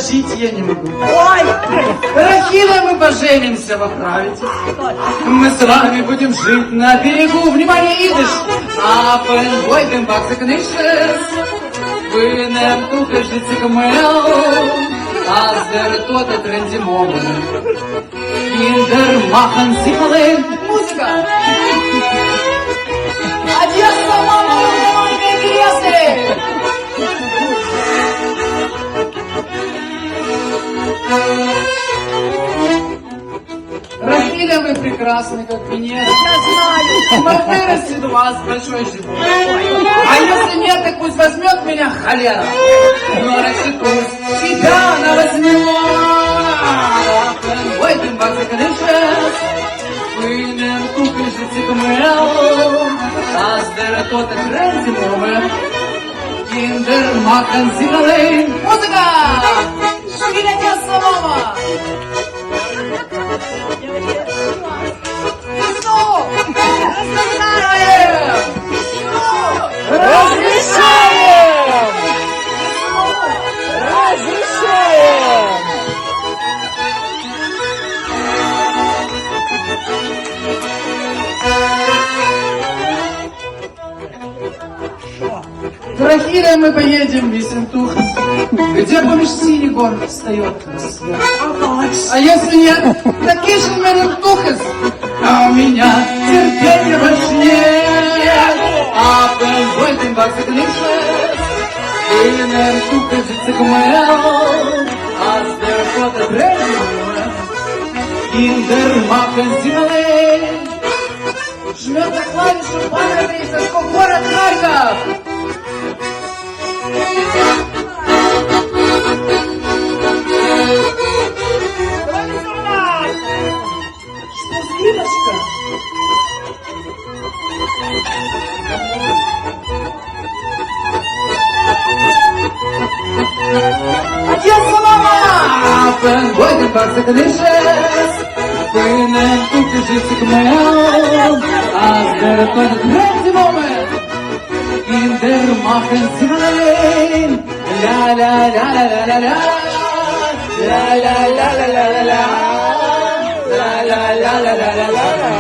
жить я не могу. Ой! Рахила, мы поженимся, вы правите. Мы с вами будем жить на берегу. Внимание, идыш! Апен, бойдем, баксик, нишес. Вы нам туха жить камел. Аздер, тот, тренди, мовы. Киндер, махан, сихален. Музыка! Одесса, мама, маленькая интересы! Рафиля, вы прекрасны, как Венера. Я знаю! Но вырастет у вас большой живот. А если нет, так пусть возьмет меня холера. Но растет пусть тебя она возьмет. Ой, ты баксик, дышишь. Вынем купишь цикмел. Аздер, тот, тренди, мовы. Киндер, махан, сигалей. Музыка! Швиль, Одесса, мама! Разрешаем! Разрешаем! В Рахиле мы поедем в Ессентух, где помеж синий город встает рассвет. А если нет, так ищем Мерентухес, а у меня терпения больше нет. А пен den Wachsen nicht in der Zukunft sitze Kumel, als der Vater Brennung, in der Machen Zimmerle. Жмет на клавишу пана Риса, город Харьков. Что, Зиночка? Одесса, мама! Пен Бойден Барсакалишес, Пенен Тукишис Кмел, Аздер Тонет Ренди Момент, Индер Махен Зимлейн, ля-ля-ля-ля-ля-ля-ля, ля-ля-ля-ля-ля-ля-ля, ля-ля-ля-ля-ля-ля-ля.